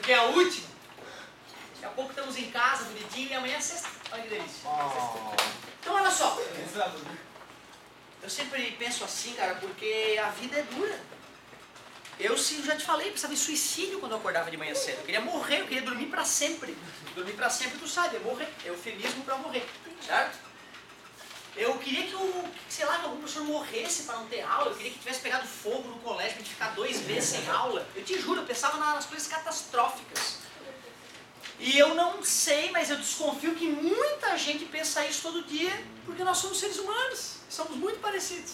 porque é a última. Daqui a pouco estamos em casa, bonitinho, e amanhã é sexta. Olha que delícia. Então olha só. Eu sempre penso assim, cara, porque a vida é dura. Eu já te falei, pensava em suicídio quando eu acordava de manhã cedo. Eu queria morrer, eu queria dormir pra sempre. Dormir pra sempre, tu sabe, é morrer. É eufemismo pra morrer, certo? Eu queria que algum professor morresse para não ter aula. Eu queria que tivesse pegado fogo no colégio para a gente ficar 2 meses sem aula. Eu te juro, eu pensava nas coisas catastróficas. E eu não sei, mas eu desconfio que muita gente pensa isso todo dia, porque nós somos seres humanos, somos muito parecidos.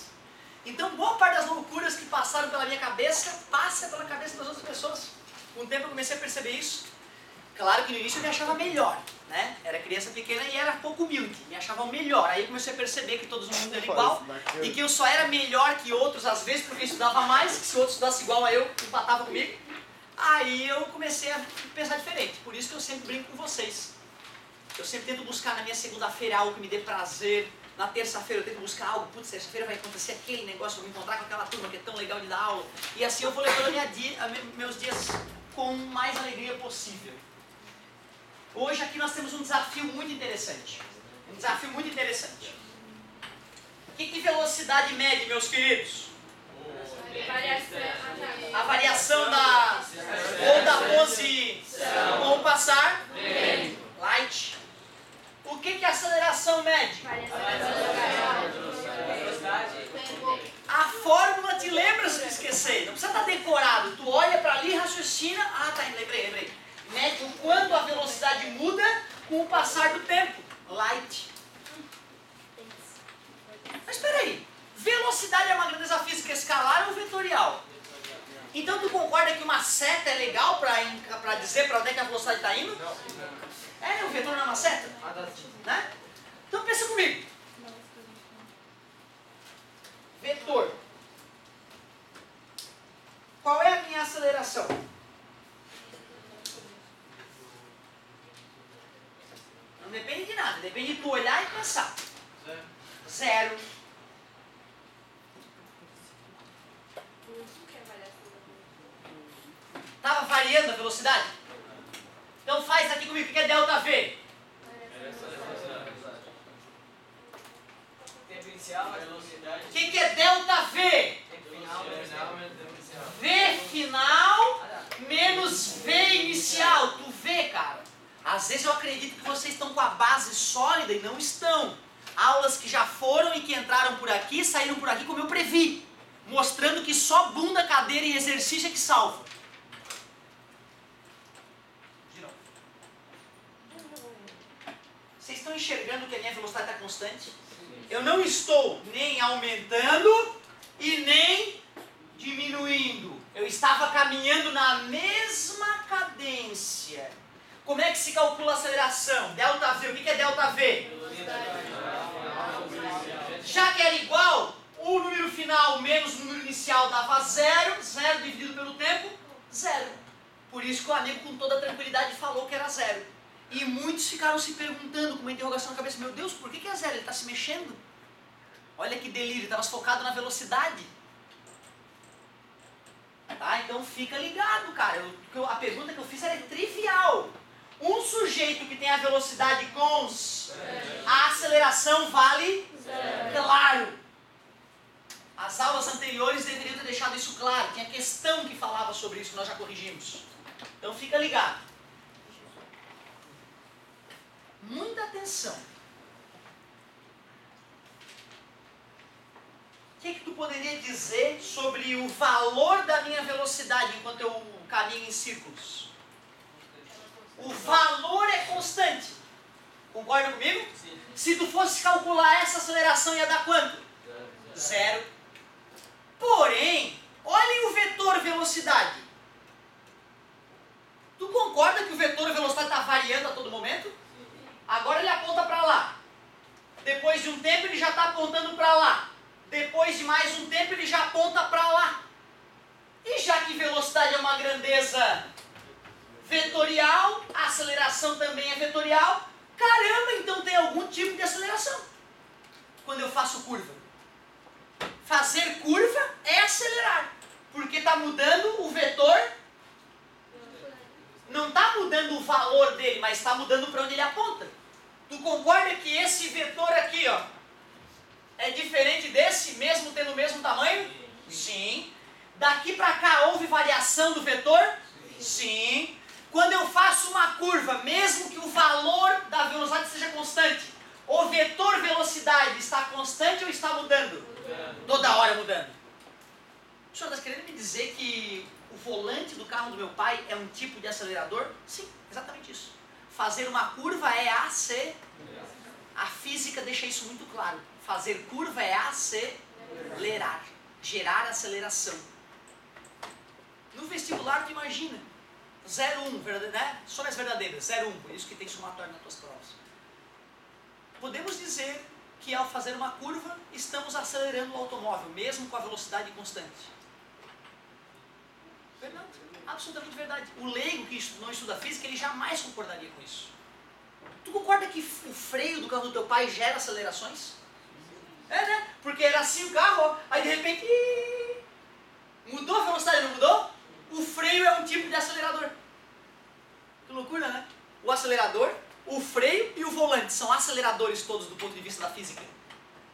Então, boa parte das loucuras que passaram pela minha cabeça, passa pela cabeça das outras pessoas. Com o tempo eu comecei a perceber isso. Claro que no início eu me achava melhor, né? Era criança pequena e era pouco humilde, me achava o melhor. Aí eu comecei a perceber que todos no mundo eram igual e que eu só era melhor que outros às vezes porque eu estudava mais, que se outro estudasse igual a eu, empatava comigo. Aí eu comecei a pensar diferente, por isso que eu sempre brinco com vocês. Eu sempre tento buscar na minha segunda-feira algo que me dê prazer. Na terça-feira eu tento buscar algo, putz, terça-feira vai acontecer aquele negócio, eu vou me encontrar com aquela turma que é tão legal de dar aula. E assim eu vou levando meus dias com mais alegria possível. Hoje aqui nós temos um desafio muito interessante. Um desafio muito interessante. O que velocidade mede, meus queridos? A variação da onda com o passar. Light. O que a aceleração mede? A fórmula te lembra se tu esquecer. Não precisa estar decorado. Tu olha para ali e raciocina. Ah, tá, lembrei. Mede o quanto a velocidade muda com o passar do tempo. Light. Mas espera aí. Velocidade é uma grandeza física escalar ou vetorial? Então tu concorda que uma seta é legal para dizer para onde é que a velocidade está indo? O vetor não é uma seta? Né? Então pensa comigo. Vetor. Qual é a minha aceleração? Não depende de nada, depende de tu olhar e pensar. Zero. Estava variando a velocidade? Então faz aqui comigo, o que é ΔV? Tempo inicial, velocidade. O que é ΔV? Tempo final, V final menos V inicial. Tu vê, cara? Às vezes eu acredito que vocês estão com a base sólida e não estão. Aulas que já foram e que entraram por aqui, saíram por aqui como eu previ. Mostrando que só bunda, cadeira e exercício é que salva. Vocês estão enxergando que a minha velocidade está constante? Eu não estou nem aumentando e nem diminuindo. Eu estava caminhando na mesma cadência. Como é que se calcula a aceleração? ΔV. O que é ΔV? Já que era igual, o número final menos o número inicial dava zero. Zero dividido pelo tempo, zero. Por isso que o amigo com toda tranquilidade falou que era zero. E muitos ficaram se perguntando com uma interrogação na cabeça, meu Deus, por que é zero? Ele está se mexendo. Olha que delírio, estava focado na velocidade. Tá? Então fica ligado, cara. A pergunta que eu fiz era trivial. Um sujeito que tem a velocidade cons, a aceleração vale claro. As aulas anteriores deveriam ter deixado isso claro. Tinha questão que falava sobre isso, que nós já corrigimos. Então fica ligado. Muita atenção. O que tu poderia dizer sobre o valor da minha velocidade enquanto eu caminho em círculos? O valor é constante. Concorda comigo? Sim. Se tu fosse calcular essa aceleração, ia dar quanto? Zero. Porém, olhem o vetor velocidade. Tu concorda que o vetor velocidade está variando a todo momento? Agora ele aponta para lá. Depois de um tempo ele já está apontando para lá. Depois de mais um tempo ele já aponta para lá. E já que velocidade é uma grandeza vetorial, a aceleração também é vetorial, caramba, então tem algum tipo de aceleração. Quando eu faço curva. Fazer curva é acelerar. Porque está mudando o vetor. Não não está mudando o valor dele, mas está mudando para onde ele aponta. Tu concorda que esse vetor aqui, ó, é diferente desse, mesmo tendo o mesmo tamanho? Sim. Daqui para cá houve variação do vetor? Sim. Quando eu faço uma curva, mesmo que o valor da velocidade seja constante, o vetor velocidade está constante ou está mudando? Toda hora mudando. O senhor está querendo me dizer que o volante do carro do meu pai é um tipo de acelerador? Sim, exatamente isso. Fazer uma curva é acelerar. A física deixa isso muito claro. Fazer curva é acelerar, gerar aceleração. No vestibular, tu imagina, 0,1, né? Só nas verdadeiras, 0,1, por isso que tem somatório nas tuas provas. Podemos dizer que ao fazer uma curva, estamos acelerando o automóvel, mesmo com a velocidade constante. Verdade, absolutamente verdade. O leigo que não estuda física, ele jamais concordaria com isso. Tu concorda que o freio do carro do teu pai gera acelerações? É, né? Porque era assim o carro, ó, aí de repente mudou a velocidade, não mudou? O freio é um tipo de acelerador. Que loucura, né? O acelerador, o freio e o volante são aceleradores todos do ponto de vista da física.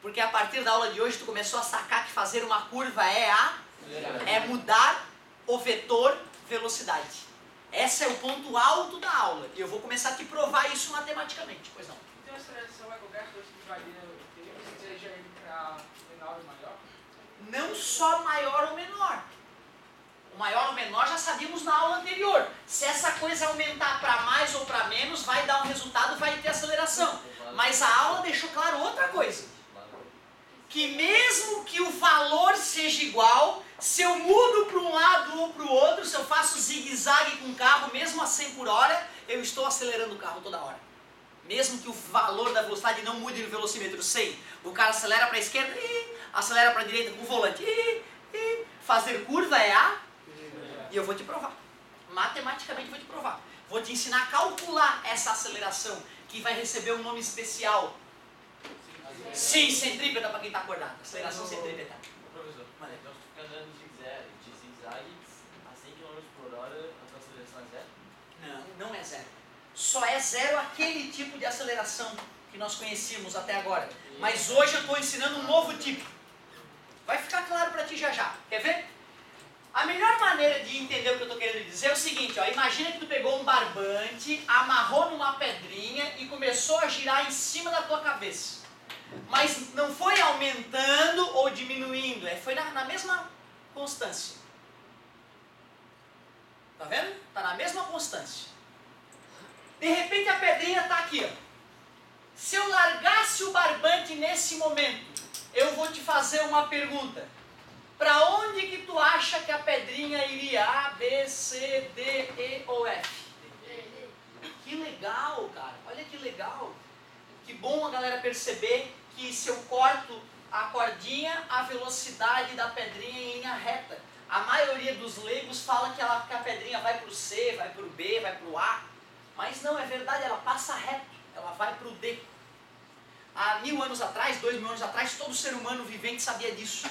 Porque a partir da aula de hoje tu começou a sacar que fazer uma curva é mudar o vetor velocidade. Esse é o ponto alto da aula. E eu vou começar a te provar isso matematicamente. Pois não. Então a aceleração é qualquer coisa que varia, que seja ele para menor ou maior? Não só maior ou menor. O maior ou menor já sabíamos na aula anterior. Se essa coisa aumentar para mais ou para menos, vai dar um resultado, vai ter aceleração. Mas a aula deixou claro outra coisa. Que mesmo que o valor seja igual, se eu mudo para um lado ou para o outro, se eu faço zigue-zague com o carro, mesmo a 100 por hora, eu estou acelerando o carro toda hora. Mesmo que o valor da velocidade não mude no velocímetro 100. O cara acelera para a esquerda, acelera para a direita com o volante. Fazer curva é e eu vou te provar. Matematicamente vou te provar. Vou te ensinar a calcular essa aceleração, que vai receber um nome especial. Sim, centrípeta para quem está acordado. Aceleração centrípeta. Professor, então se tu ficar andando de zigue-zague a 100 km por hora, a tua aceleração é zero? Não é zero. Só é zero aquele tipo de aceleração que nós conhecíamos até agora. Mas hoje eu estou ensinando um novo tipo. Vai ficar claro para ti já já. Quer ver? A melhor maneira de entender o que eu estou querendo dizer é o seguinte, ó, imagina que tu pegou um barbante, amarrou numa pedrinha e começou a girar em cima da tua cabeça. Mas não foi aumentando ou diminuindo, foi na mesma constância. Tá vendo? Está na mesma constância. De repente a pedrinha está aqui, ó. Se eu largasse o barbante nesse momento, eu vou te fazer uma pergunta. Para onde que tu acha que a pedrinha iria? A, B, C, D, E ou F? Que legal, cara. Olha que legal. Que bom a galera perceber que se eu corto a cordinha, a velocidade da pedrinha é em linha reta. A maioria dos leigos fala que a pedrinha vai para o C, vai para o B, vai para o A. Mas não, é verdade, ela passa reto. Ela vai para o D. Há 1000 anos atrás, 2000 anos atrás, todo ser humano vivente sabia disso.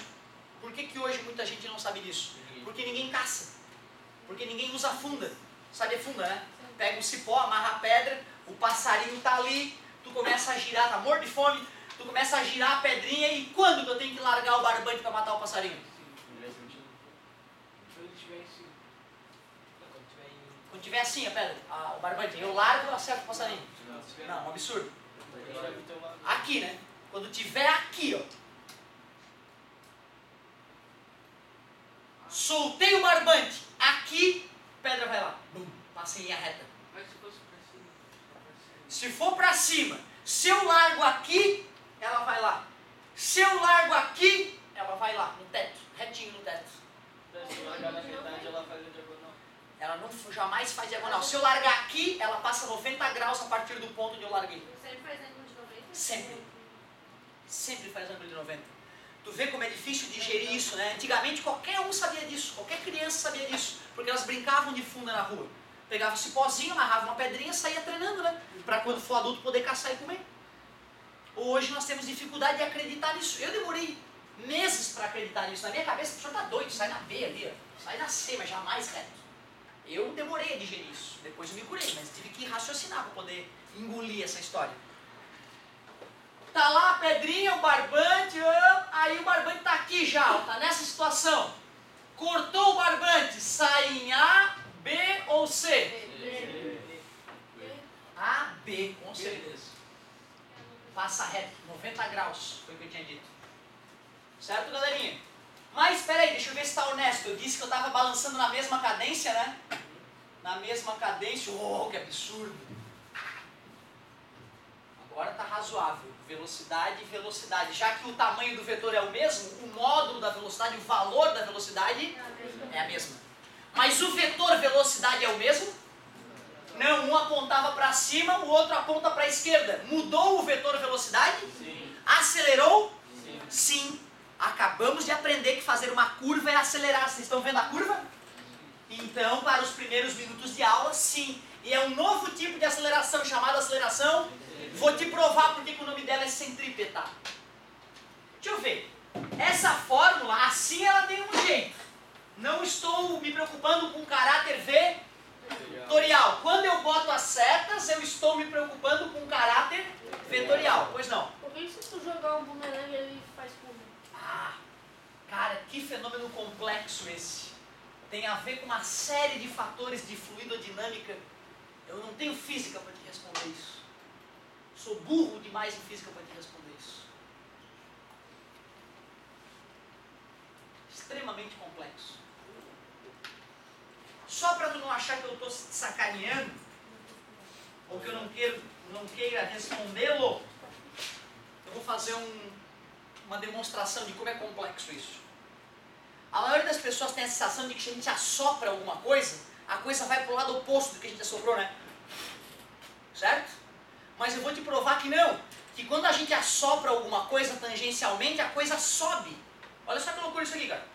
Por que hoje muita gente não sabe disso? Porque ninguém caça. Porque ninguém usa funda. Sabe a funda, né? Pega um cipó, amarra a pedra, o passarinho está ali, tu começa a girar, tá morto de fome, tu começa a girar a pedrinha e quando que eu tenho que largar o barbante para matar o passarinho? Quando tiver assim a pedra, o barbante, eu largo e acerto o passarinho. Não, um absurdo. Aqui, né? Quando tiver aqui, ó. Soltei o barbante, aqui, pedra vai lá, bum, passa em linha reta. Mas se fosse para cima? Se for para cima, se eu largo aqui, ela vai lá. Se eu largo aqui, ela vai lá, no teto, retinho no teto. Se largar na metade, ela faz a diagonal. Ela jamais faz diagonal. Se eu largar aqui, ela passa 90 graus a partir do ponto onde eu larguei. Sempre faz ângulo de 90? Sempre. Sempre faz ângulo de 90. Tu vê como é difícil digerir isso, né? Antigamente qualquer um sabia disso, qualquer criança sabia disso, porque elas brincavam de funda na rua. Pegava esse pozinho, amarrava uma pedrinha e saía treinando, né? Para quando for adulto poder caçar e comer. Hoje nós temos dificuldade de acreditar nisso. Eu demorei meses para acreditar nisso. Na minha cabeça, o senhor tá doido, sai na B ali, ó. Sai na C, mas jamais reto. Eu demorei a digerir isso, depois eu me curei, mas tive que raciocinar para poder engolir essa história. Tá lá a pedrinha, o barbante, aí o barbante tá aqui já, ó, tá nessa situação. Cortou o barbante, sai em A, B ou C? A, B, com certeza. Passa reto, 90 graus, foi o que eu tinha dito. Certo, galerinha? Mas, espera aí, deixa eu ver se está honesto. Eu disse que eu estava balançando na mesma cadência, né? Na mesma cadência. Oh, que absurdo. Agora está razoável. Velocidade e velocidade. Já que o tamanho do vetor é o mesmo, o módulo da velocidade, o valor da velocidade é a mesma. Mas o vetor velocidade é o mesmo? Não, um apontava para cima, o outro aponta para a esquerda. Mudou o vetor velocidade? Sim. Acelerou? Sim. Sim. Acabamos de aprender que fazer uma curva é acelerar. Vocês estão vendo a curva? Então, para os primeiros minutos de aula, sim. E é um novo tipo de aceleração, chamada aceleração. Vou te provar porque o nome dela é centrípeta. Deixa eu ver. Essa fórmula, assim ela tem um jeito. Não estou me preocupando com caráter vetorial. Quando eu boto as setas, eu estou me preocupando com caráter vetorial. Pois não? Por que se tu jogar um bumerangue ele faz curva? Ah, cara, que fenômeno complexo esse. Tem a ver com uma série de fatores de fluidodinâmica. Eu não tenho física para te responder isso. Sou burro demais em física para te responder isso. Extremamente complexo. Só para tu não achar que eu estou sacaneando, ou que eu não queira respondê-lo, eu vou fazer uma demonstração de como é complexo isso. A maioria das pessoas tem a sensação de que se a gente assopra alguma coisa, a coisa vai para o lado oposto do que a gente assoprou, né? Certo? Mas eu vou te provar que não. Que quando a gente assopra alguma coisa tangencialmente, a coisa sobe. Olha só que loucura isso aqui, cara.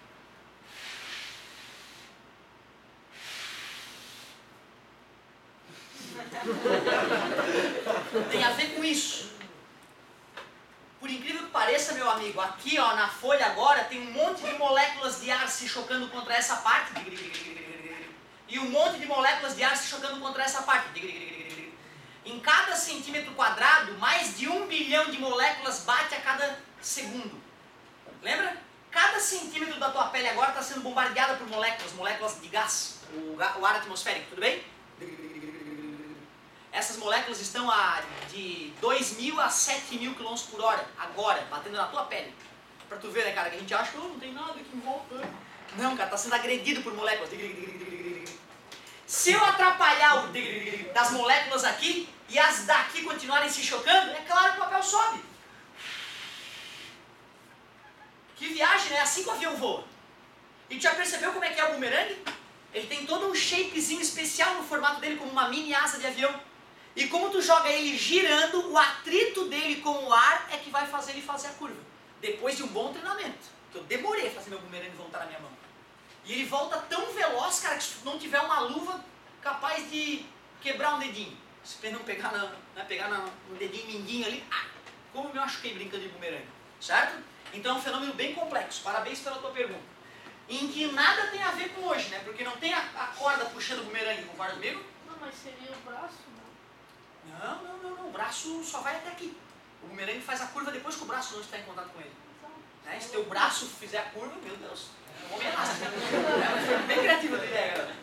Tem a ver com isso. Por incrível que pareça, meu amigo, aqui ó, na folha agora tem um monte de moléculas de ar se chocando contra essa parte. E um monte de moléculas de ar se chocando contra essa parte. Em cada centímetro quadrado, mais de 1 bilhão de moléculas bate a cada segundo. Lembra? Cada centímetro da tua pele agora está sendo bombardeada por moléculas de gás, o ar atmosférico, tudo bem? Essas moléculas estão de 2.000 a 7.000 km por hora, agora, batendo na tua pele. Pra tu ver, né, cara, que a gente acha que não tem nada aqui em volta. Não, cara, tá sendo agredido por moléculas. Se eu atrapalhar o das moléculas aqui e as daqui continuarem se chocando, é claro que o papel sobe. Que viagem, né? É assim que o avião voa. E tu já percebeu como é que é o bumerangue? Ele tem todo um shapezinho especial no formato dele, como uma mini asa de avião. E como tu joga ele girando, o atrito dele com o ar é que vai fazer ele fazer a curva. Depois de um bom treinamento. Que eu demorei a fazer meu bumerangue voltar na minha mão. E ele volta tão veloz, cara, que se tu não tiver uma luva capaz de quebrar um dedinho. Se não pegar, pegar no dedinho mindinho ali, como eu me machuquei brincando de bumerangue. Certo? Então é um fenômeno bem complexo. Parabéns pela tua pergunta. Em que nada tem a ver com hoje, né? Porque não tem a corda puxando o bumerangue, concorda comigo? Não, mas seria o braço, não? Não. O braço só vai até aqui. O bumerangue faz a curva depois que o braço não está em contato com ele. Né? Se teu braço fizer a curva, meu Deus, é um homem elástica. Foi bem criativa a ideia, galera.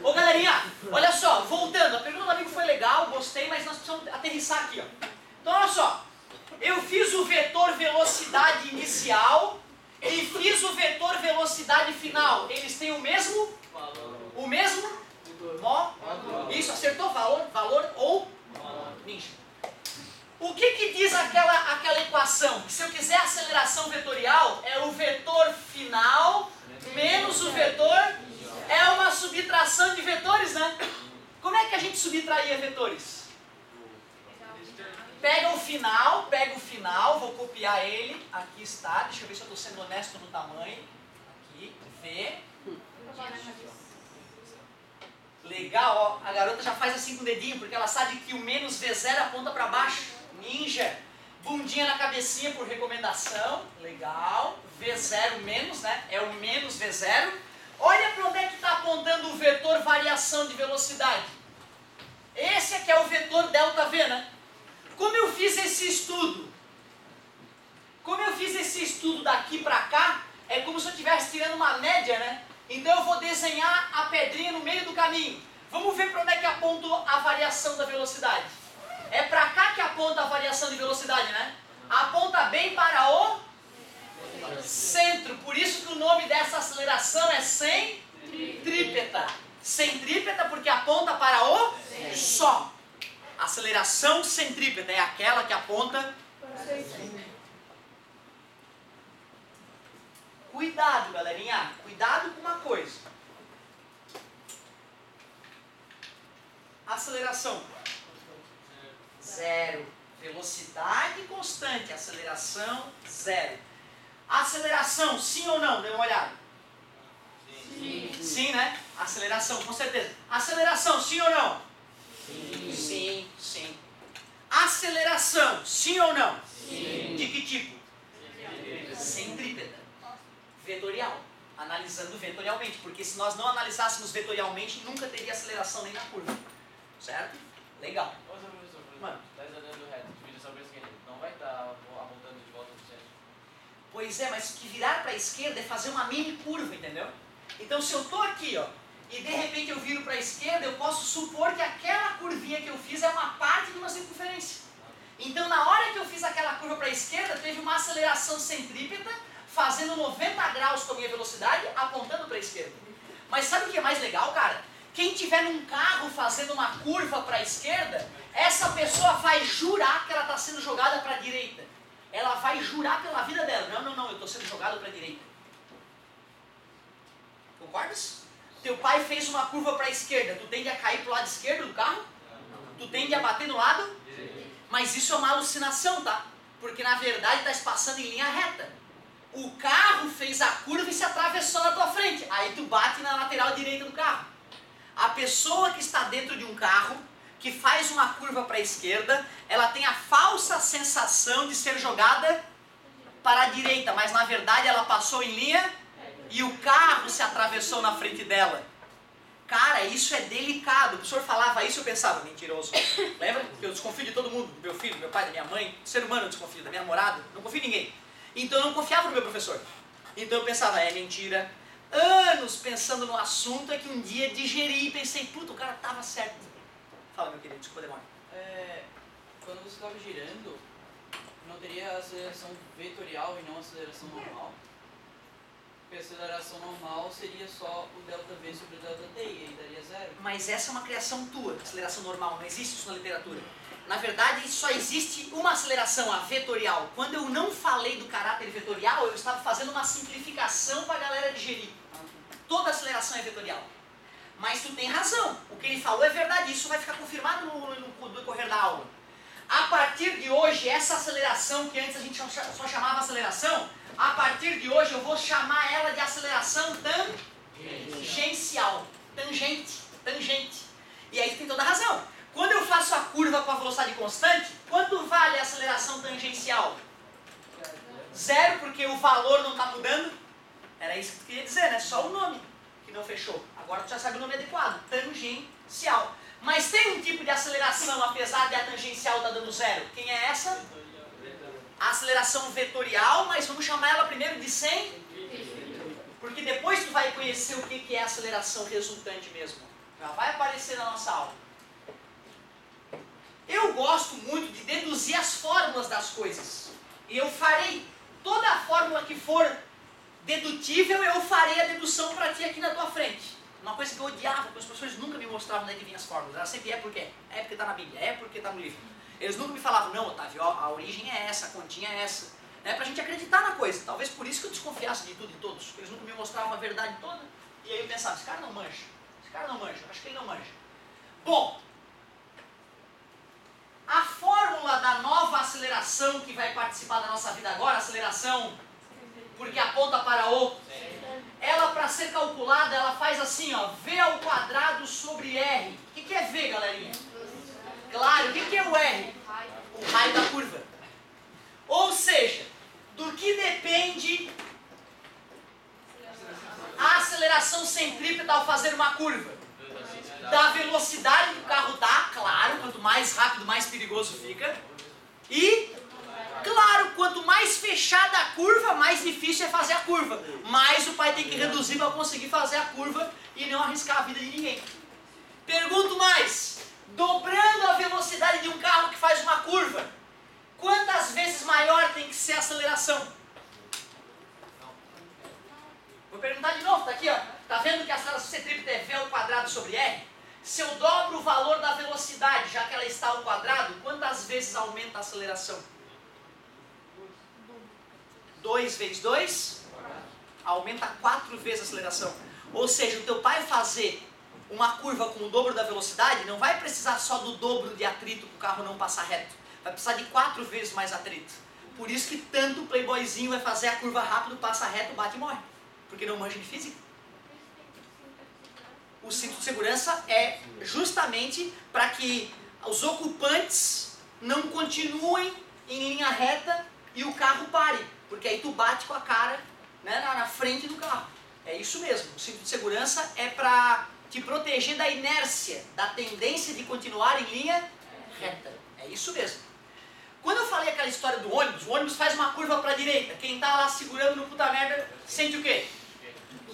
Ô galerinha, olha só, voltando, a pergunta do amigo foi legal, gostei, mas nós precisamos aterrissar aqui, ó. Então olha só, eu fiz o vetor velocidade inicial e fiz o vetor velocidade final. Eles têm o mesmo? O mesmo? Isso, acertou? Valor ou? Ninja. O que diz aquela equação? Que se eu quiser aceleração vetorial, é o vetor final menos o vetor... É uma subtração de vetores, né? Como é que a gente subtraía vetores? Pega o final, vou copiar ele, aqui está, deixa eu ver se eu estou sendo honesto no tamanho. Aqui, V. Legal, ó, a garota já faz assim com o dedinho, porque ela sabe que o menos V0 aponta para baixo. Ninja. Bundinha na cabecinha por recomendação, legal. V0 menos, né? É o menos V0. Olha para onde é que está apontando o vetor variação de velocidade. Esse aqui é o vetor ΔV, né? Como eu fiz esse estudo? Daqui para cá, é como se eu estivesse tirando uma média, né? Então eu vou desenhar a pedrinha no meio do caminho. Vamos ver para onde é que aponta a variação da velocidade. É para cá que aponta a variação de velocidade, né? Aponta bem para o centro. Por isso que o nome dessa aceleração é centrípeta. Centrípeta porque aponta para o só. Aceleração centrípeta é aquela que aponta. Cuidado, galerinha. Cuidado com uma coisa. Aceleração. Zero. Velocidade constante. Aceleração, zero. Aceleração, sim ou não? Dê uma olhada. Sim. Sim, né? Aceleração, com certeza. Aceleração, sim ou não? Sim. Sim. Aceleração, sim ou não? Sim. De que tipo? Centrípeta. Vetorial. Analisando vetorialmente. Porque se nós não analisássemos vetorialmente, nunca teria aceleração nem na curva. Certo? Legal. Ô, seu professor, Mano. Tá andando reto, divide sobre a esquerda. Não vai estar voltando de volta pro centro. Pois é, mas que virar para a esquerda é fazer uma mini curva, entendeu? Então se eu estou aqui, ó, e de repente eu viro para a esquerda, eu posso supor que aquela curvinha que eu fiz é uma parte de uma circunferência. Então na hora que eu fiz aquela curva para a esquerda, teve uma aceleração centrípeta, fazendo 90 graus com a minha velocidade, apontando para a esquerda. Mas sabe o que é mais legal, cara? Quem tiver num carro fazendo uma curva para a esquerda, essa pessoa vai jurar que ela está sendo jogada para a direita. Ela vai jurar pela vida dela. Não, eu estou sendo jogado para a direita. Concordas? Teu pai fez uma curva para a esquerda, tu tende a cair para o lado esquerdo do carro? Tu tende a bater no lado? Mas isso é uma alucinação, tá? Porque na verdade está se passando em linha reta. O carro fez a curva e se atravessou na tua frente. Aí tu bate na lateral direita do carro. A pessoa que está dentro de um carro, que faz uma curva para a esquerda, ela tem a falsa sensação de ser jogada para a direita, mas na verdade ela passou em linha e o carro se atravessou na frente dela. Cara, isso é delicado. O professor falava isso e eu pensava, mentiroso. Lembra? Que eu desconfio de todo mundo, do meu filho, do meu pai, da minha mãe, do ser humano eu desconfio, da minha namorada, não confio em ninguém. Então eu não confiava no meu professor. Então eu pensava, é mentira. Anos pensando no assunto, é que um dia digeri e pensei, puta, o cara tava certo. Fala, meu querido, desculpa a demora. Quando você estava girando, não teria aceleração vetorial e não aceleração normal? Porque a aceleração normal seria só o ΔV sobre o ΔT e aí daria zero. Mas essa é uma criação tua, aceleração normal, não existe isso na literatura. Na verdade, só existe uma aceleração, a vetorial. Quando eu não falei do caráter vetorial, eu estava fazendo uma simplificação para a galera digerir. Toda aceleração é vetorial. Mas tu tem razão, o que ele falou é verdade, isso vai ficar confirmado no decorrer da aula. A partir de hoje, essa aceleração que antes a gente só chamava aceleração, a partir de hoje eu vou chamar ela de aceleração tangencial. Tangente. E aí tu tem toda a razão. Quando eu faço a curva com a velocidade constante, quanto vale a aceleração tangencial? Zero, porque o valor não está mudando. Era isso que tu queria dizer, né? Só o nome que não fechou. Agora tu já sabe o nome adequado, tangencial. Mas tem um tipo de aceleração, apesar de a tangencial estar dando zero. Quem é essa? A aceleração vetorial, mas vamos chamar ela primeiro de porque depois tu vai conhecer o que é a aceleração resultante mesmo. Já vai aparecer na nossa aula. Eu gosto muito de deduzir as fórmulas das coisas. E eu farei toda a fórmula que for dedutível, eu farei a dedução para ti aqui na tua frente. Uma coisa que eu odiava, porque os professores nunca me mostravam onde é que vinham as fórmulas. Ela sempre é porque está na Bíblia, é porque está no livro. Eles nunca me falavam, não, Otávio, a origem é essa, a continha é essa. É pra gente acreditar na coisa. Talvez por isso que eu desconfiasse de tudo e todos. Eles nunca me mostravam a verdade toda. E aí eu pensava, esse cara não manja. Acho que ele não manja. Bom, a fórmula da nova aceleração que vai participar da nossa vida agora, aceleração porque aponta para o, ela para ser calculada, ela faz assim, ó, V ao quadrado sobre R. O que é V, galerinha? Claro, o que é o R? O raio da curva. Ou seja, do que depende a aceleração curva? Da velocidade que o carro dá, claro, quanto mais rápido, mais perigoso fica. E, claro, quanto mais fechada a curva, mais difícil é fazer a curva. Mais o pai tem que reduzir para conseguir fazer a curva e não arriscar a vida de ninguém. Pergunto mais, dobrando a velocidade de um carro que faz uma curva, quantas vezes maior tem que ser a aceleração? Vou perguntar de novo, tá aqui, ó. Tá vendo que a aceleração centrípeta é V ao quadrado sobre R? Se eu dobro o valor da velocidade, já que ela está ao quadrado, quantas vezes aumenta a aceleração? 2 vezes 2? Aumenta 4 vezes a aceleração. Ou seja, o teu pai fazer uma curva com o dobro da velocidade, não vai precisar só do dobro de atrito para o carro não passar reto. Vai precisar de 4 vezes mais atrito. Por isso que tanto o playboyzinho vai fazer a curva rápido, passa reto, bate e morre. Porque não manja de física. O cinto de segurança é justamente para que os ocupantes não continuem em linha reta e o carro pare. Porque aí tu bate com a cara, né, na frente do carro. É isso mesmo. O cinto de segurança é para te proteger da inércia, da tendência de continuar em linha reta. É isso mesmo. Quando eu falei aquela história do ônibus, o ônibus faz uma curva para a direita. Quem está lá segurando no puta merda sente o quê?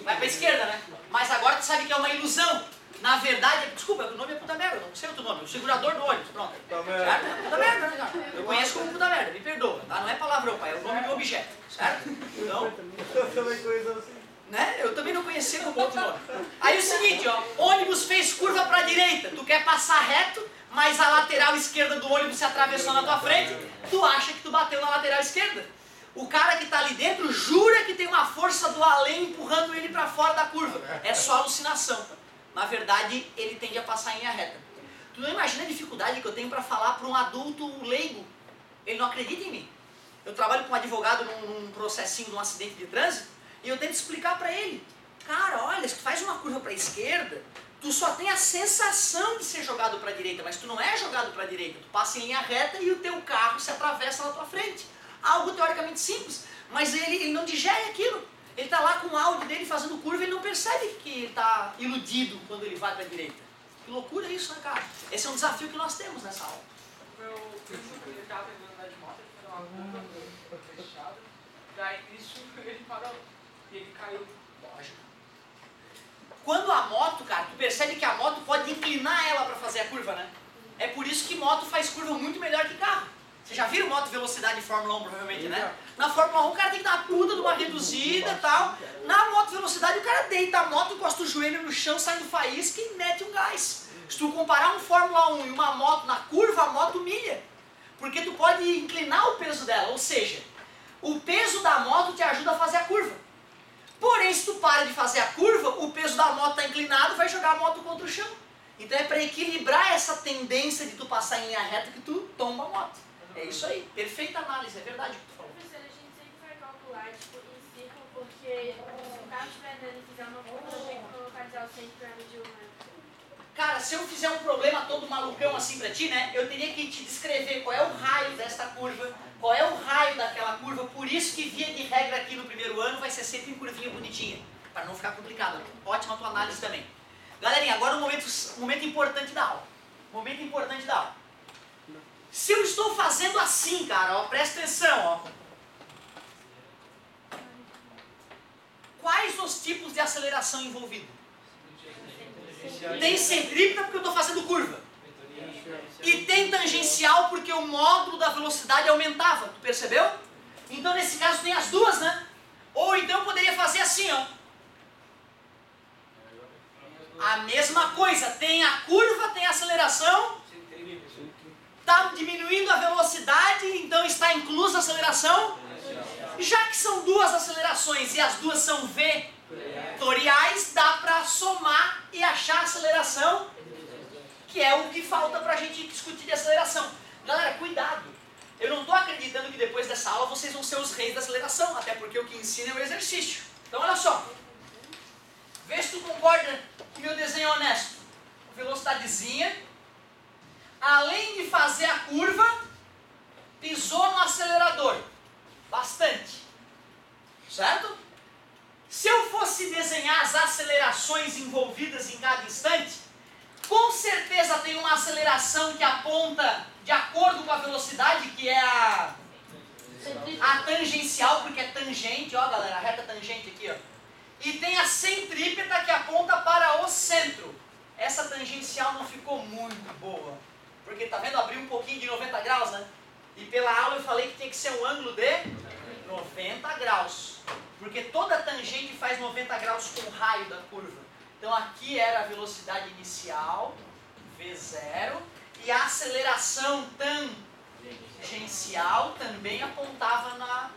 Vai para a esquerda, né? Mas agora tu sabe que é uma ilusão. Na verdade, desculpa, o nome é puta merda, não sei outro nome. O segurador do ônibus, pronto. Certo? Puta merda, né, cara? Eu conheço como puta merda, me perdoa, tá? Não é palavrão, pai, é o nome do objeto, certo? Então, Eu também conheço assim. né? Eu também não conhecia como outro nome. Aí o seguinte, ó, ônibus fez curva para a direita, tu quer passar reto, mas a lateral esquerda do ônibus se atravessou na tua frente, tu acha que tu bateu na lateral esquerda. O cara que está ali dentro jura que tem uma força do além empurrando ele para fora da curva. É só alucinação. Na verdade, ele tende a passar em linha reta. Tu não imagina a dificuldade que eu tenho para falar para um adulto leigo. Ele não acredita em mim. Eu trabalho com um advogado num processinho de um acidente de trânsito e eu tento explicar para ele. Cara, olha, se tu faz uma curva para a esquerda, tu só tem a sensação de ser jogado para a direita, mas tu não é jogado para a direita. Tu passa em linha reta e o teu carro se atravessa na tua frente. Algo teoricamente simples, mas ele não digere aquilo. Ele está lá com o áudio dele fazendo curva e ele não percebe que ele está iludido quando ele vai para a direita. Que loucura isso, né, cara? Esse é um desafio que nós temos nessa aula. Meu primo, ele estava tentando andar de moto, ele fez uma curva fechada, daí nisso ele parou e ele caiu. Lógico. Quando a moto, cara, tu percebe que a moto pode inclinar ela para fazer a curva, né? É por isso que moto faz curva muito melhor que carro. Vocês já viram moto velocidade de Fórmula 1, provavelmente, né? Na Fórmula 1 o cara tem que dar uma puta de uma reduzida e tal. Na moto velocidade o cara deita a moto, encosta o joelho no chão, sai do faísca e mete um gás. Se tu comparar um Fórmula 1 e uma moto na curva, a moto milha. Porque tu pode inclinar o peso dela, ou seja, o peso da moto te ajuda a fazer a curva. Porém, se tu para de fazer a curva, o peso da moto está inclinado, vai jogar a moto contra o chão. Então é para equilibrar essa tendência de tu passar em linha reta que tu tomba a moto. É isso aí, perfeita análise, é verdade o que tu falou. Professor, a gente sempre vai calcular, tipo, em círculo, porque se o carro estiver andando e fizer uma curva, eu tenho que localizar o centro para medir o momento. Cara, se eu fizer um problema todo malucão assim pra ti, né, eu teria que te descrever qual é o raio desta curva, qual é o raio daquela curva, por isso que via de regra aqui no primeiro ano vai ser sempre em curvinha bonitinha, para não ficar complicado. Ótima tua análise também. Galerinha, agora um momento importante da aula. Momento importante da aula. Se eu estou fazendo assim, cara, ó, presta atenção, ó. Quais os tipos de aceleração envolvidos? Tem centrípeta porque eu estou fazendo curva. E tem tangencial porque o módulo da velocidade aumentava, tu percebeu? Então nesse caso tem as duas, né? Ou então eu poderia fazer assim, ó. A mesma coisa, tem a curva, tem a aceleração. Está diminuindo a velocidade, então está inclusa a aceleração. Já que são duas acelerações e as duas são vetoriais, dá para somar e achar a aceleração, que é o que falta para a gente discutir de aceleração. Galera, cuidado. Eu não estou acreditando que depois dessa aula vocês vão ser os reis da aceleração, até porque o que ensina é o exercício. Então olha só. Vê se tu concorda que meu desenho é honesto. Velocidadezinha. Além de fazer a curva, pisou no acelerador. Bastante. Certo? Se eu fosse desenhar as acelerações envolvidas em cada instante, com certeza tem uma aceleração que aponta de acordo com a velocidade, que é a tangencial, porque é tangente, ó galera, a reta tangente aqui, ó. E tem a centrípeta que aponta para o centro. Essa tangencial não ficou muito boa, porque tá vendo, abriu um pouquinho de 90 graus, né? E pela aula eu falei que tinha que ser um ângulo de 90 graus, porque toda tangente faz 90 graus com o raio da curva. Então aqui era a velocidade inicial, V0, e a aceleração tangencial também apontava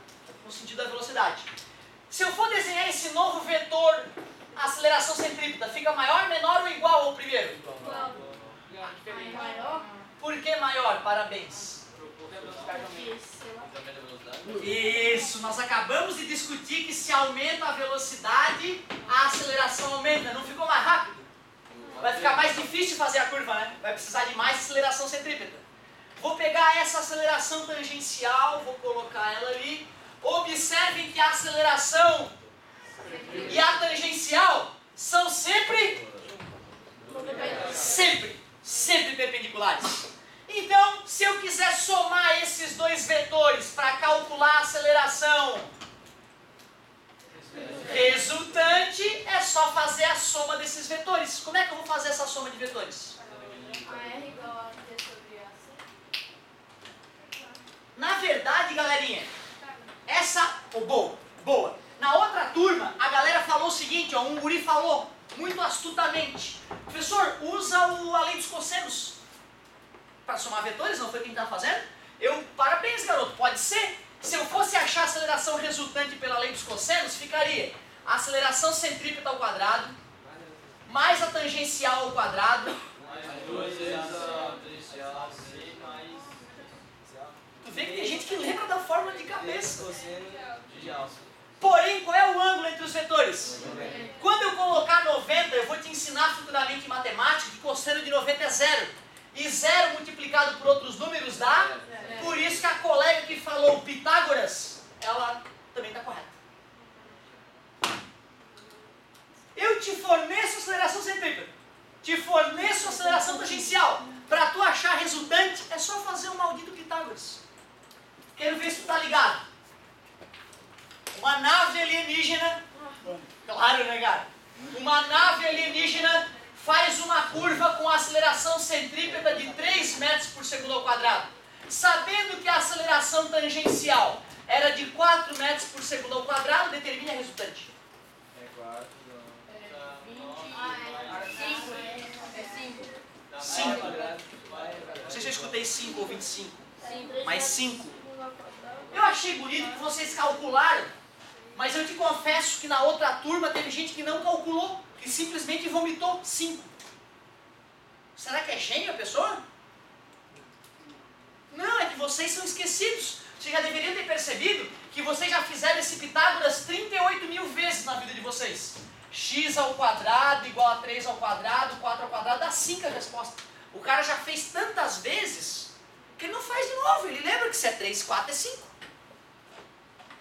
no sentido da velocidade. Se eu for desenhar esse novo vetor, a aceleração centrípeta fica maior, menor ou igual ao primeiro? Igual. Maior? Por que maior? Parabéns. Isso, nós acabamos de discutir que se aumenta a velocidade, a aceleração aumenta. Não ficou mais rápido? Vai ficar mais difícil fazer a curva, né? Vai precisar de mais aceleração centrípeta. Vou pegar essa aceleração tangencial, vou colocar ela ali. Observem que a aceleração e a tangencial são sempre perpendiculares. Então, se eu quiser somar esses dois vetores para calcular a aceleração resultante, é só fazer a soma desses vetores. Como é que eu vou fazer essa soma de vetores? A R igual a T sobre A. Na verdade, galerinha, boa. Na outra turma, a galera falou o seguinte, ó, um guri falou muito astutamente: professor, usa a lei dos cossenos para somar vetores, não foi quem estava fazendo? Parabéns, garoto, pode ser. Se eu fosse achar a aceleração resultante pela lei dos cossenos, ficaria a aceleração centrípeta ao quadrado, mais a tangencial ao quadrado, Mais 2 vezes a tangencial C mais... Tu vê que tem gente que lembra da fórmula de cabeça. de alça. Porém, qual é o ângulo entre os vetores? Quando eu colocar 90, eu vou te ensinar futuramente em matemática que cosseno de 90 é zero. E zero multiplicado por outros números dá. Por isso que a colega que falou Pitágoras, ela também está correta. Eu te forneço aceleração centrípeta, te forneço aceleração tangencial. Para tu achar resultante, é só fazer o maldito Pitágoras. Quero ver se tu está ligado. Uma nave alienígena, claro, né, cara? Uma nave alienígena faz uma curva com aceleração centrípeta de 3 metros por segundo ao quadrado. Sabendo que a aceleração tangencial era de 4 metros por segundo ao quadrado, determine a resultante. É 4, É 5. 5. Não sei se eu escutei 5 ou 25, mas 5. Eu achei bonito que vocês calcularam, mas eu te confesso que na outra turma teve gente que não calculou, que simplesmente vomitou 5. Será que é gênio a pessoa? Não, é que vocês são esquecidos. Vocês já deveriam ter percebido que vocês já fizeram esse Pitágoras 38 mil vezes na vida de vocês. X ao quadrado igual a 3 ao quadrado, 4 ao quadrado, dá 5 a resposta. O cara já fez tantas vezes que ele não faz de novo. Ele lembra que se é 3, 4 é 5.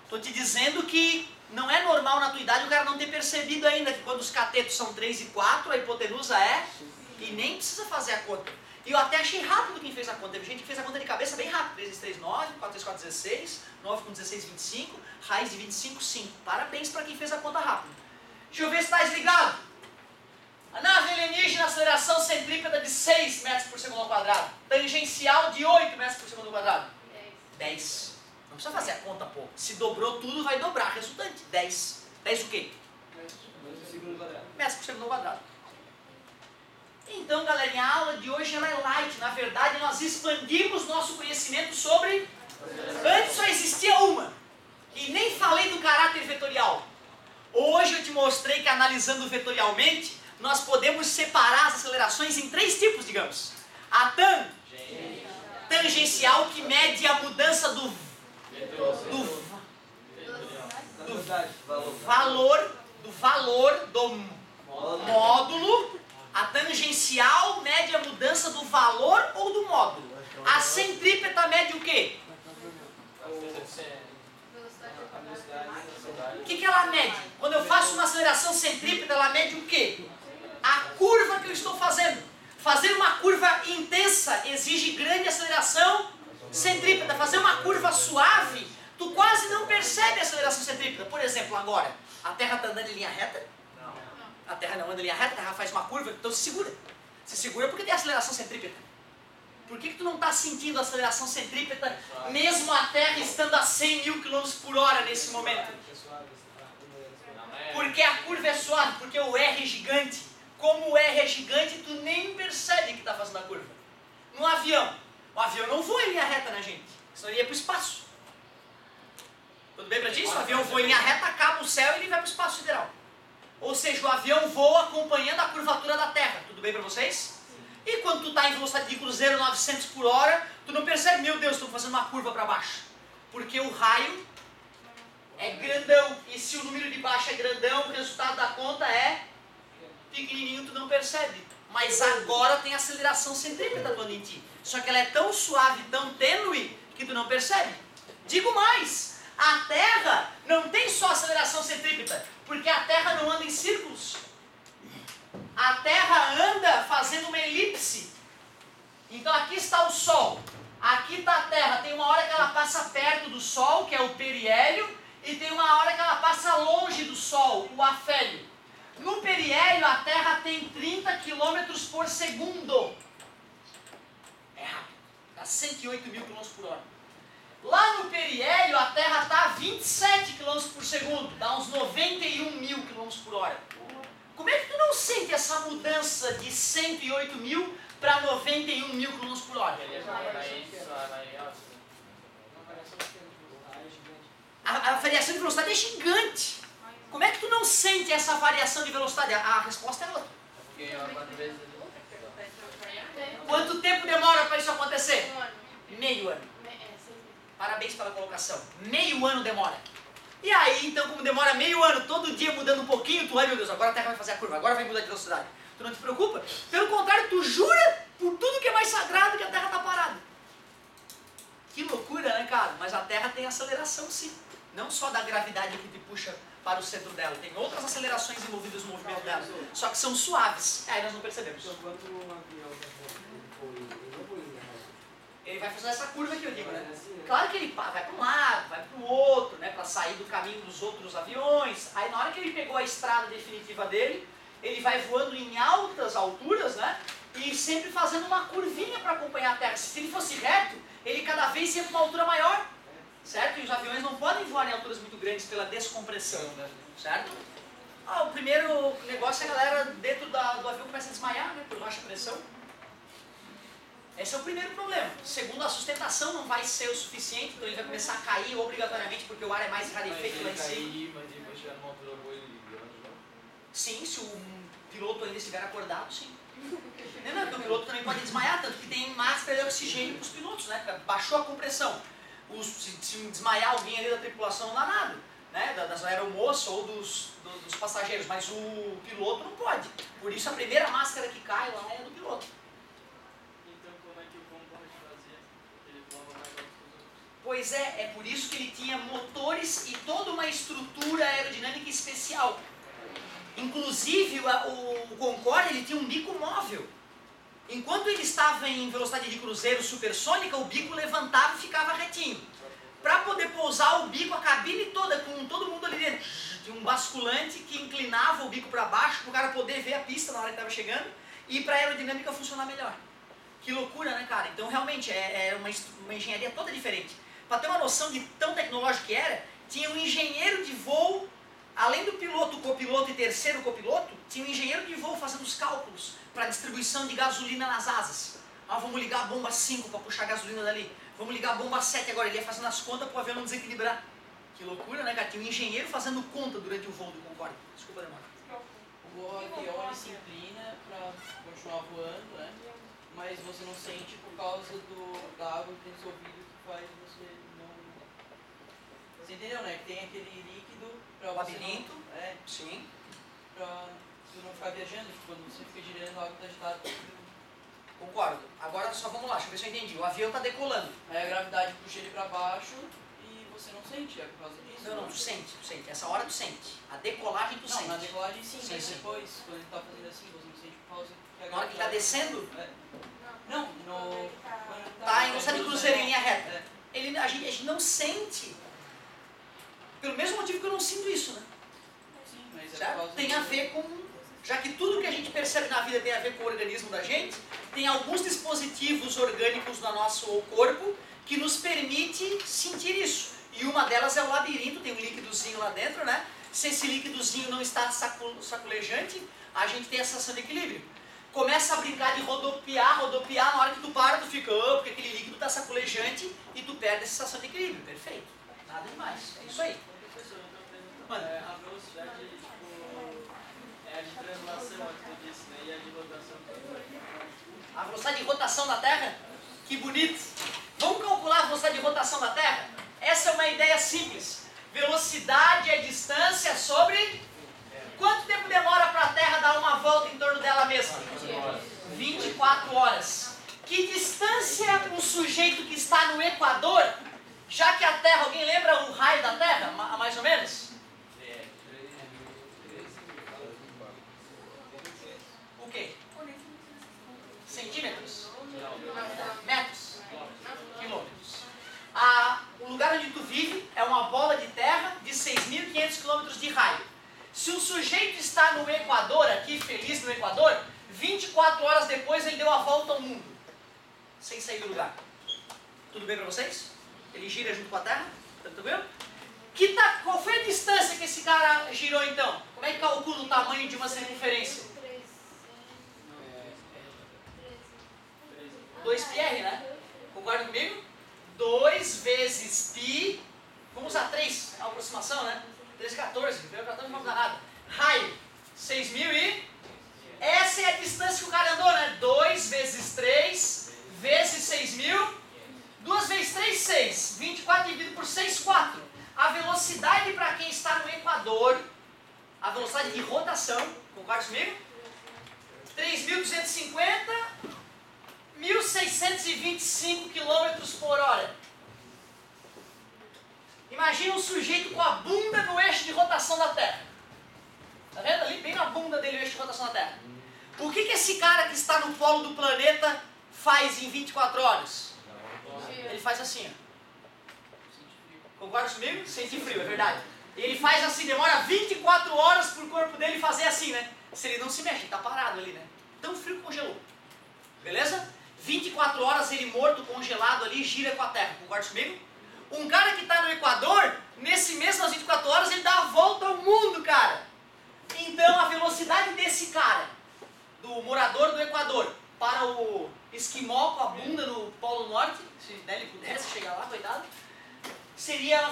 Estou te dizendo que não é normal na tua idade o cara não ter percebido ainda que quando os catetos são 3 e 4, a hipotenusa é... E nem precisa fazer a conta. E eu até achei rápido quem fez a conta. Teve gente que fez a conta de cabeça bem rápido. 3 × 3, 9, 4 × 4, 16, 9 com 16, 25, raiz de 25, 5. Parabéns para quem fez a conta rápido. Deixa eu ver se está desligado. A nave alienígena, aceleração centrípeta de 6 metros por segundo ao quadrado. Tangencial de 8 metros por segundo ao quadrado. 10. Não precisa fazer a conta, pô. Se dobrou tudo, vai dobrar. Resultante, 10. 10 o quê? Metros por segundo ao quadrado. Então, galerinha, a aula de hoje ela é light. Na verdade, nós expandimos nosso conhecimento sobre... Antes só existia uma. E nem falei do caráter vetorial. Hoje eu te mostrei que analisando vetorialmente, nós podemos separar as acelerações em 3 tipos, digamos. A tangencial, que mede a mudança do valor do módulo. A tangencial mede a mudança do valor ou do módulo. A centrípeta mede o quê? que ela mede? Quando eu faço uma aceleração centrípeta, ela mede o quê? A curva que eu estou fazendo. Fazer uma curva intensa exige grande aceleração centrípeta. Fazer uma curva suave, tu quase não percebe a aceleração centrípeta. Por exemplo, agora, a Terra está andando em linha reta? Não. A Terra não anda em linha reta, a Terra faz uma curva, então se segura. Se segura porque tem aceleração centrípeta. Por que tu não está sentindo a aceleração centrípeta, mesmo a Terra estando a 100 mil km por hora nesse momento? Porque a curva é suave, porque o R é gigante. Como o R é gigante, tu nem percebe que está fazendo a curva. No avião, o avião não voa em linha reta, né, gente? Senão ele ia para o espaço. Tudo bem para ti? Se o avião voa em linha reta, acaba o céu e ele vai para o espaço sideral. Ou seja, o avião voa acompanhando a curvatura da Terra. Tudo bem para vocês? E quando tu está em velocidade de cruzeiro 900 por hora, tu não percebe, meu Deus, estou fazendo uma curva para baixo. Porque o raio é grandão. E se o número de baixo é grandão, o resultado da conta é pequenininho, tu não percebe. Mas agora tem aceleração centrípeta atuando em ti. Só que ela é tão suave, tão tênue, que tu não percebe. Digo mais, a Terra não tem só aceleração centrípeta, porque a Terra não anda em círculos. A Terra anda fazendo uma elipse. Então aqui está o Sol, aqui está a Terra. Tem uma hora que ela passa perto do Sol, que é o periélio, e tem uma hora que ela passa longe do Sol, o afélio. No periélio a Terra tem 30 km por segundo. É rápido, dá 108 mil km por hora. Lá no periélio a Terra está a 27 km por segundo, dá uns 91 mil km por hora. Como é que tu não sente essa mudança de 108 mil para 91 mil km por hora? A variação de velocidade é gigante. Como é que tu não sente essa variação de velocidade? A resposta é outra. Quanto tempo demora para isso acontecer? Meio ano. Parabéns pela colocação. Meio ano demora. E aí, então, como demora meio ano, todo dia mudando um pouquinho, tu, ai meu Deus, agora a Terra vai fazer a curva, agora vai mudar de velocidade. Tu não te preocupa? Pelo contrário, tu jura por tudo que é mais sagrado que a Terra está parada. Que loucura, né, cara? Mas a Terra tem aceleração, sim. Não só da gravidade que te puxa para o centro dela, tem outras acelerações envolvidas no movimento dela, só que são suaves. Aí nós não percebemos. Ele vai fazer essa curva que eu digo, né? Claro que ele vai para um lado, vai para o outro, né? Para sair do caminho dos outros aviões. Aí na hora que ele pegou a estrada definitiva dele, ele vai voando em altas alturas, né? E sempre fazendo uma curvinha para acompanhar a Terra. Se ele fosse reto, ele cada vez ia para uma altura maior, certo? E os aviões não podem voar em alturas muito grandes pela descompressão, certo? O primeiro negócio é a galera dentro do avião começa a desmaiar, né? Por baixa pressão. Esse é o primeiro problema. Segundo, a sustentação não vai ser o suficiente, então ele vai começar a cair obrigatoriamente porque o ar é mais rarefeito lá em cima. Mas ele vai chegar numa altura boa e ligando, Sim, se o piloto ainda estiver acordado, sim. Não, porque o piloto também pode desmaiar, tanto que tem máscara de oxigênio para os pilotos, né? Baixou a compressão. Se desmaiar alguém ali da tripulação, não dá nada, né? Das aeromoças ou dos passageiros, mas o piloto não pode. Por isso a primeira máscara que cai lá é do piloto. Pois é por isso que ele tinha motores e toda uma estrutura aerodinâmica especial. Inclusive o Concorde ele tinha um bico móvel. Enquanto ele estava em velocidade de cruzeiro supersônica, o bico levantava e ficava retinho. Para poder pousar o bico, a cabine toda, com todo mundo ali dentro, tinha um basculante que inclinava o bico para baixo para o cara poder ver a pista na hora que estava chegando e para a aerodinâmica funcionar melhor. Que loucura, né, cara? Então realmente é uma engenharia toda diferente. Para ter uma noção de tão tecnológico que era, tinha um engenheiro de voo, além do piloto, copiloto e terceiro copiloto, tinha um engenheiro de voo fazendo os cálculos para a distribuição de gasolina nas asas. Vamos ligar a bomba 5 para puxar a gasolina dali. Vamos ligar a bomba 7 agora. Ele ia fazendo as contas para o avião não desequilibrar. Que loucura, né, cara? Tinha um engenheiro fazendo conta durante o voo do Concorde. Desculpa, demora. O avião ele se inclina para continuar voando, né? Mas você não sente por causa da água que tem no seu ouvido que faz você não... Você entendeu, né? Que tem aquele líquido para você labirinto. não... Sim. Para você não ficar viajando, quando você fica girando, a água está agitada. Concordo. Agora só vamos lá, deixa eu ver se eu entendi. O avião está decolando. Aí a gravidade puxa ele para baixo e você não sente, é por causa disso. Não, tu sente. Essa hora tu sente. A decolagem tu Não, sente. na decolagem sim, Sim, mas sim. depois, quando ele tá fazendo assim, você não sente por causa que a Na hora que tá descendo, Não, no... quando tá encostado em cruzeiro em linha reta. É. A gente não sente. Pelo mesmo motivo que eu não sinto isso, né? Sim, mas é por Certo? causa Tem a ver com... Já que tudo que a gente percebe na vida tem a ver com o organismo da gente, tem alguns dispositivos orgânicos no nosso corpo que nos permite sentir isso. E uma delas é o labirinto, tem um líquidozinho lá dentro, né? Se esse líquidozinho não está saculejante, a gente tem a sensação de equilíbrio. Começa a brincar de rodopiar, na hora que tu para, tu fica, porque aquele líquido está saculejante e tu perde a sensação de equilíbrio. Perfeito. Nada demais. É isso aí. Professor, eu tô perguntando, a velocidade, tipo, é a de translação, que tu disse, né? E a de rotação também. A velocidade de rotação da Terra? Que bonito! Vamos calcular a velocidade de rotação da Terra? Essa é uma ideia simples. Velocidade é distância sobre... Quanto tempo demora para a Terra dar uma volta em torno dela mesma? 24 horas. Que distância um sujeito que está no Equador, já que a Terra, alguém lembra o raio da Terra, mais ou menos? O quê? Centímetros? Metros? Quilômetros. O lugar onde tu vive é uma bola de terra de 6.500 quilômetros de raio. Se um sujeito está no Equador, aqui feliz no Equador, 24 horas depois ele deu a volta ao mundo, sem sair do lugar. Tudo bem para vocês? Ele gira junto com a Terra? Tranquilo? Qual foi a distância que esse cara girou então? Como é que calcula o tamanho de uma circunferência? 2πr, né? Concorda comigo? 2 vezes π, vamos usar 3, a aproximação, né? 3 é 14, 14 não vamos dar nada. Raio, 6.000 e... Essa é a distância que o cara andou, né? 2 vezes 3 vezes 6.000. 2 vezes 3, 6. 24 dividido por 6, 4. A velocidade para quem está no Equador, a velocidade de rotação, concorda comigo? 3.250, 1.625 km por hora. Imagina um sujeito com a bunda no eixo de rotação da Terra. Tá vendo ali? Bem na bunda dele o eixo de rotação da Terra. O que esse cara que está no polo do planeta faz em 24 horas? Ele faz assim, ó. Concorda comigo? Sente frio, é verdade. Ele faz assim, demora 24 horas para o corpo dele fazer assim, né? Se ele não se mexe, ele está parado ali, né? Tão frio que congelou. Beleza? 24 horas ele morto, congelado ali, gira com a Terra. Concorda comigo? Um cara que está no Equador, nesse mesmas 24 horas, ele dá a volta ao mundo, cara. Então, a velocidade desse cara, do morador do Equador, para o esquimó com a bunda no Polo Norte, se ele pudesse chegar lá, coitado, seria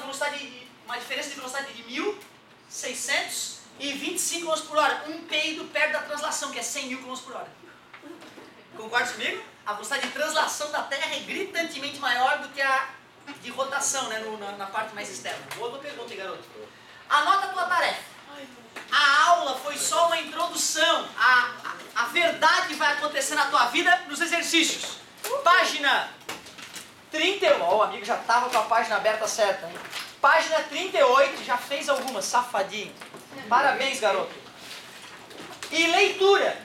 uma diferença de velocidade de 1.625 km por hora. Um peido perto da translação, que é 100.000 km por hora. Concorda comigo? A velocidade de translação da Terra é gritantemente maior do que a de rotação, né, na parte mais externa. Boa pergunta, garoto. Anota a tua tarefa. A aula foi só uma introdução. A verdade vai acontecer na tua vida nos exercícios. Página 30. Ó, o amigo já estava com a página aberta certa, hein? Página 38, já fez algumas, safadinho. Parabéns, garoto. E leitura.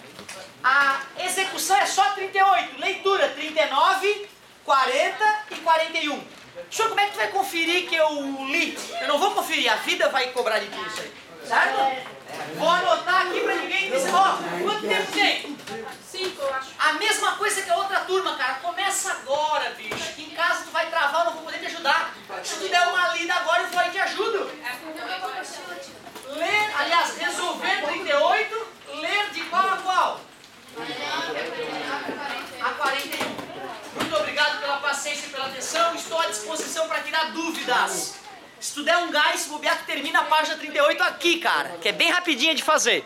A execução é só 38. Leitura 39, 40 e 41. Senhor, como é que tu vai conferir que eu li? Eu não vou conferir, a vida vai cobrar de ti isso aí. Certo? Vou anotar aqui pra ninguém dizer, ó, quanto tempo tem? 5, eu acho. A mesma coisa que a outra turma, cara. Começa agora, bicho. Que em casa tu vai travar, eu não vou poder te ajudar. Se tu der uma lida agora, eu vou aí e te ajudo. Ler, aliás, resolver 38, ler de qual a qual? A 41. Muito obrigado pela paciência e pela atenção. Estou à disposição para tirar dúvidas. Se tu der um gás, se bobear, tu termina a página 38 aqui, cara. Que é bem rapidinha de fazer.